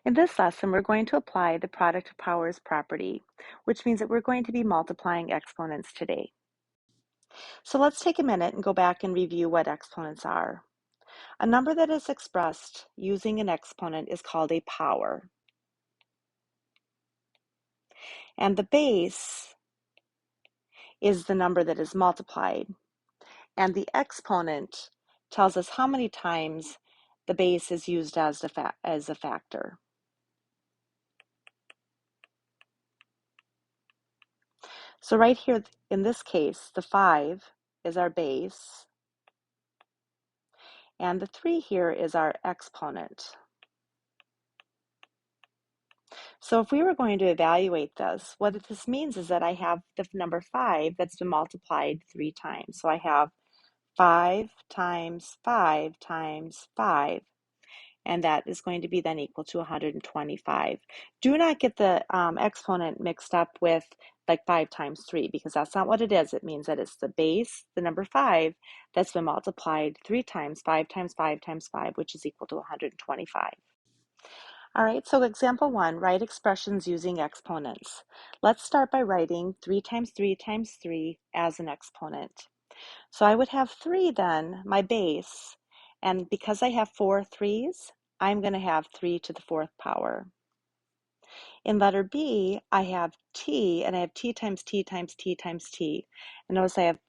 In this lesson, we're going to apply the product of powers property, which means that we're going to be multiplying exponents today. So let's take a minute and go back and review what exponents are. A number that is expressed using an exponent is called a power. And the base is the number that is multiplied. And the exponent tells us how many times the base is used as a factor. So right here, in this case, the 5 is our base, and the 3 here is our exponent. So if we were going to evaluate this, what this means is that I have the number 5 that's been multiplied 3 times. So I have 5 times 5 times 5, and that is going to be then equal to 125. Do not get the exponent mixed up with like 5 times 3, because that's not what it is. It means that it's the base, the number 5, that's been multiplied 3 times, 5 times 5 times 5, which is equal to 125. All right, so example 1, write expressions using exponents. Let's start by writing 3 times 3 times 3 as an exponent. So I would have 3 then, my base, and because I have 4 3's, I'm going to have 3 to the 4th power. In letter B, I have t, and I have t times t times t times t. And notice I have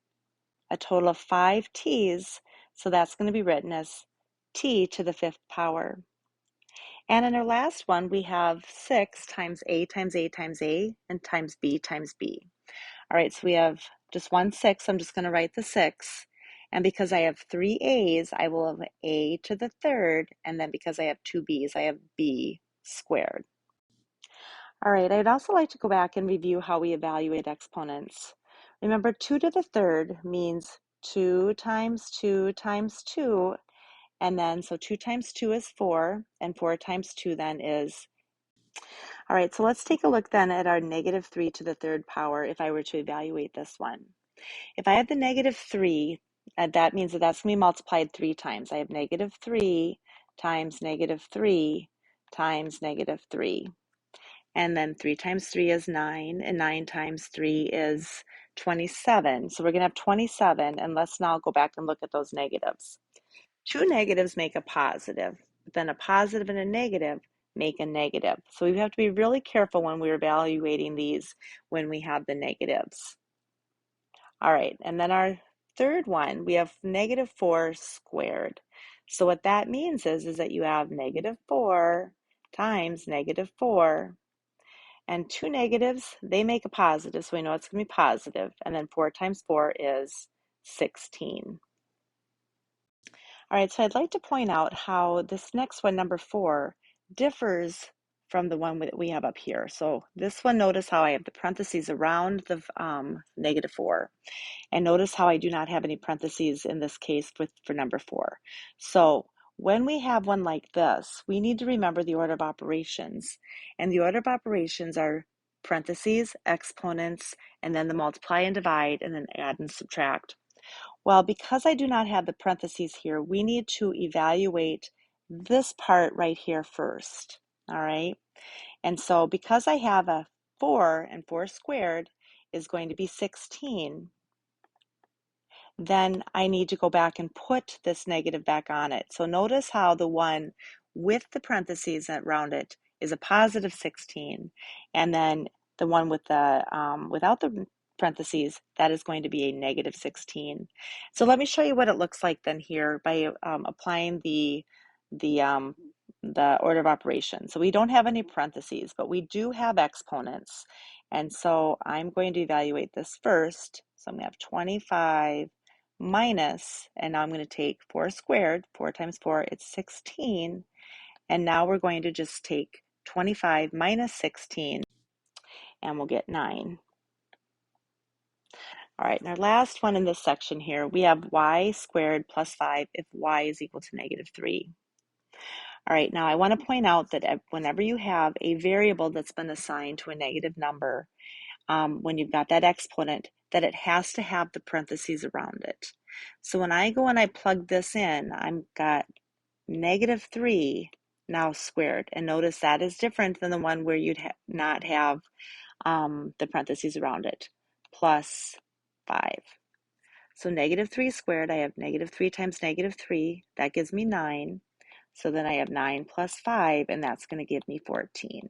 a total of 5 t's, so that's going to be written as t to the 5th power. And in our last one, we have 6 times a times a times a, and times b times b. All right, so we have just 1 6. I'm just going to write the 6. And because I have 3 a's, I will have a to the 3rd. And then because I have 2 b's, I have b squared. All right, I'd also like to go back and review how we evaluate exponents. Remember, 2 to the 3rd means 2 times 2 times 2. And then, so 2 times 2 is 4, and 4 times 2 then is. All right, so let's take a look then at our negative 3 to the 3rd power if I were to evaluate this one. If I have the negative 3, that means that that's going to be multiplied 3 times. I have negative 3 times negative 3 times negative 3. And then 3 times 3 is 9, and 9 times 3 is 27. So we're going to have 27, and let's now go back and look at those negatives. 2 negatives make a positive, but then a positive and a negative make a negative. So we have to be really careful when we're evaluating these when we have the negatives. All right, and then our third one, we have negative 4 squared. So what that means is that you have negative 4 times negative 4. And 2 negatives, they make a positive, so we know it's going to be positive. And then 4 times 4 is 16. All right, so I'd like to point out how this next one, number 4, differs from the one that we have up here. So this one, notice how I have the parentheses around the negative 4. And notice how I do not have any parentheses in this case for number 4. So when we have one like this, we need to remember the order of operations. And the order of operations are parentheses, exponents, and then the multiply and divide, and then add and subtract. Well, because I do not have the parentheses here, we need to evaluate this part right here first, all right? And so because I have a 4 and 4 squared is going to be 16, then I need to go back and put this negative back on it. So notice how the one with the parentheses around it is a positive 16, and then the one with the without the parentheses, that is going to be a negative 16. So let me show you what it looks like then here by applying the order of operations. So we don't have any parentheses, but we do have exponents. And so I'm going to evaluate this first. So I'm going to have 25 minus, and now I'm going to take 4 squared, 4 times 4, it's 16. And now we're going to just take 25 minus 16, and we'll get 9. All right, and our last one in this section here, we have y squared plus 5 if y is equal to negative 3. All right, now I want to point out that whenever you have a variable that's been assigned to a negative number, when you've got that exponent, that it has to have the parentheses around it. So when I go and I plug this in, I've got negative 3 now squared. And notice that is different than the one where you'd not have the parentheses around it, plus 5. So negative 3 squared, I have negative 3 times negative 3. That gives me 9. So then I have 9 plus 5, and that's going to give me 14.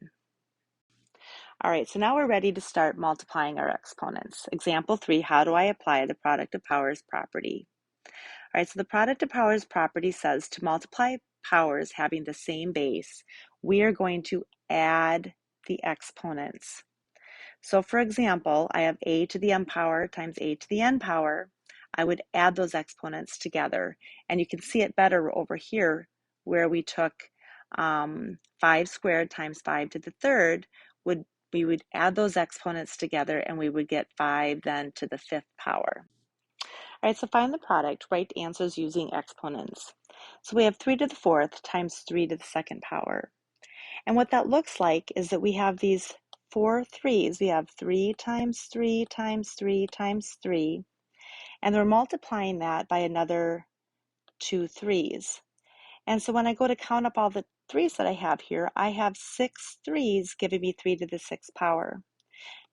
All right, so now we're ready to start multiplying our exponents. Example 3, how do I apply the product of powers property? All right, so the product of powers property says to multiply powers having the same base, we are going to add the exponents. So for example, I have a to the m power times a to the n power. I would add those exponents together. And you can see it better over here where we took 5 squared times 5 to the third. We would add those exponents together and we would get 5 then to the 5th power. All right, so find the product. Write answers using exponents. So we have 3 to the 4th times 3 to the 2nd power. And what that looks like is that we have these 4 3s. We have 3 times 3 times 3 times 3. And we're multiplying that by another 2 3s. And so when I go to count up all the 3s that I have here, I have 6 3s giving me 3 to the 6th power.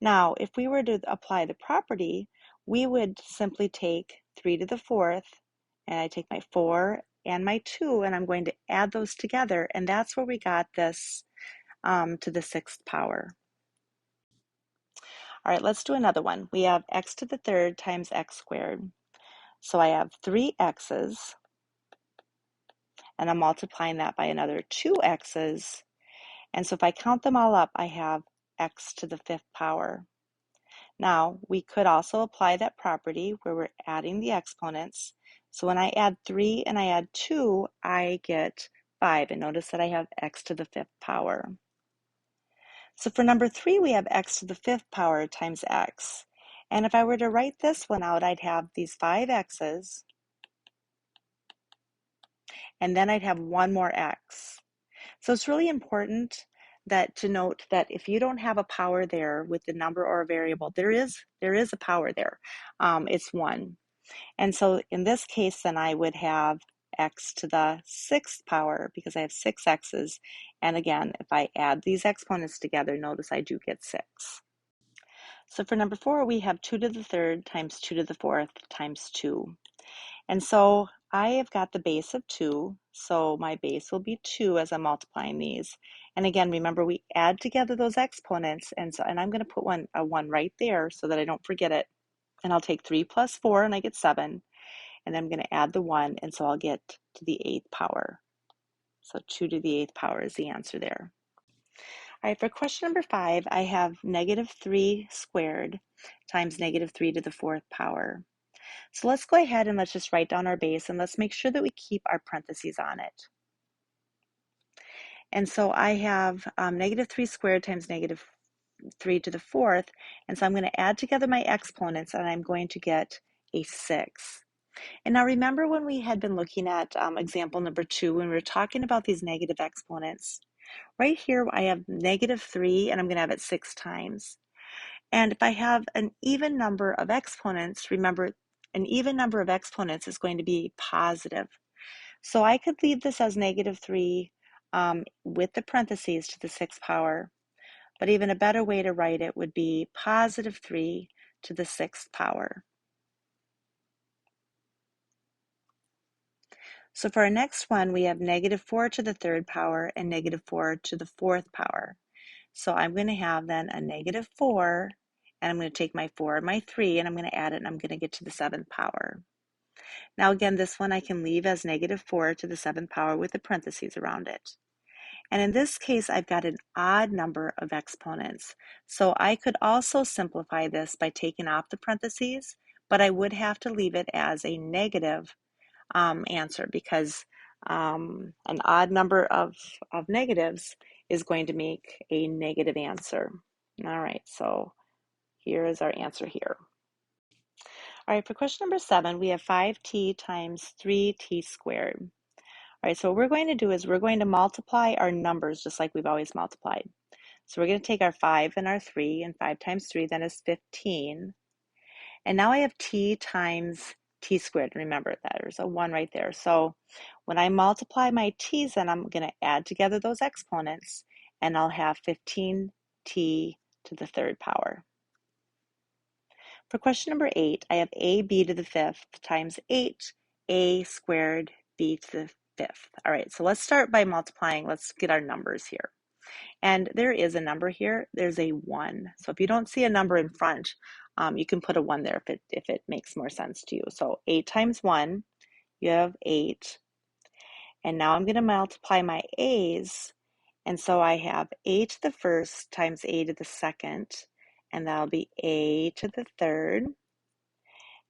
Now, if we were to apply the property, we would simply take 3 to the 4th, and I take my 4 and my 2, and I'm going to add those together, and that's where we got this to the 6th power. All right, let's do another one. We have x to the 3rd times x squared. So I have 3 x's, and I'm multiplying that by another 2 x's. And so if I count them all up, I have x to the 5th power. Now, we could also apply that property where we're adding the exponents. So when I add 3 and I add 2, I get 5. And notice that I have x to the 5th power. So for number 3, we have x to the 5th power times x. And if I were to write this one out, I'd have these 5 x's, and then I'd have one more x. So it's really important to note that if you don't have a power there with the number or a variable, there is a power there. It's 1. And so in this case, then I would have x to the 6th power because I have 6 x's. And again, if I add these exponents together, notice I do get 6. So for number 4, we have 2 to the 3rd times 2 to the 4th times 2. And so I have got the base of 2, so my base will be 2 as I'm multiplying these. And again, remember we add together those exponents, and I'm going to put a 1 right there so that I don't forget it. And I'll take 3 plus 4 and I get 7. And I'm going to add the 1, and so I'll get to the 8th power. So 2 to the 8th power is the answer there. All right, for question number 5, I have negative 3 squared times negative 3 to the 4th power. So let's go ahead and let's just write down our base, and let's make sure that we keep our parentheses on it. And so I have negative 3 squared times negative 3 to the 4th, and so I'm going to add together my exponents, and I'm going to get a 6. And now remember when we had been looking at example number 2, when we were talking about these negative exponents, right here I have negative 3, and I'm going to have it 6 times. And if I have an even number of exponents, remember an even number of exponents is going to be positive. So I could leave this as negative 3 with the parentheses to the 6th power. But even a better way to write it would be positive 3 to the 6th power. So for our next one, we have negative 4 to the 3rd power and negative 4 to the 4th power. So I'm going to have then a negative 4, and I'm going to take my 4 and my 3, and I'm going to add it, and I'm going to get to the 7th power. Now again, this one I can leave as negative 4 to the 7th power with the parentheses around it. And in this case, I've got an odd number of exponents. So I could also simplify this by taking off the parentheses, but I would have to leave it as a negative answer because an odd number of negatives is going to make a negative answer. All right, so here is our answer here. All right, for question number 7, we have 5t times 3t squared. All right, so what we're going to do is we're going to multiply our numbers just like we've always multiplied. So we're going to take our 5 and our 3, and 5 times 3 then is 15. And now I have t times t squared. Remember that there's a 1 right there. So When I multiply my t's, then I'm going to add together those exponents, and I'll have 15t to the third power. For question number 8, I have ab to the fifth times 8a squared b to the fifth. All right, so let's start by multiplying. Let's get our numbers here. And there is a number here. There's a 1. So if you don't see a number in front, you can put a 1 there if it makes more sense to you. So 8 times 1, you have 8. And now I'm going to multiply my a's. And so I have a to the first times a to the second. And that'll be a to the third.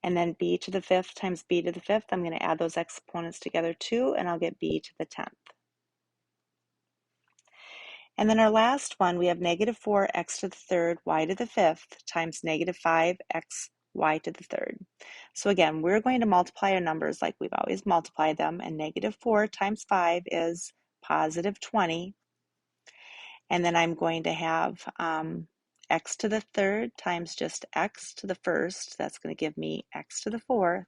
And then b to the fifth times b to the fifth. I'm going to add those exponents together too, and I'll get b to the 10th. And then our last one, we have negative 4x to the third y to the fifth times negative 5x y to the third. So again, we're going to multiply our numbers like we've always multiplied them, and negative 4 times 5 is positive 20. And then I'm going to have x to the third times just x to the first. That's going to give me x to the fourth.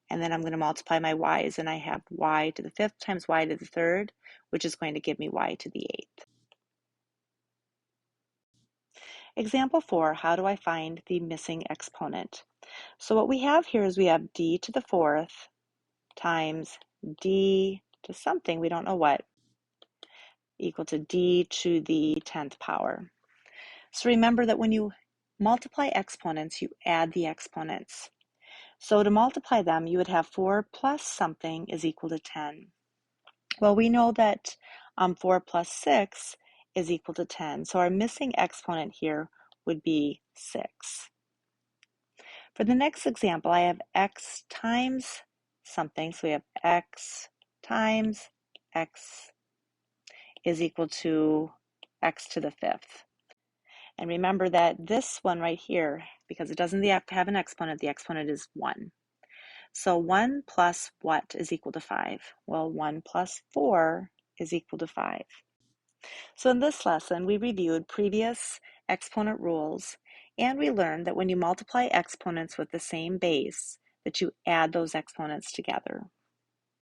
And then I'm going to multiply my y's, and I have y to the fifth times y to the third, which is going to give me y to the eighth. Example 4, how do I find the missing exponent? So what we have here is we have d to the fourth times d to something, we don't know what, equal to d to the 10th power. So remember that when you multiply exponents, you add the exponents. So to multiply them, you would have 4 plus something is equal to 10. Well, we know that 4 plus 6 is equal to 10. So our missing exponent here would be 6. For the next example, I have x times something. So we have x times x is equal to x to the fifth. And remember that this one right here, because it doesn't have an exponent, the exponent is 1. So 1 plus what is equal to 5? Well, 1 plus 4 is equal to 5. So in this lesson, we reviewed previous exponent rules, and we learned that when you multiply exponents with the same base, that you add those exponents together.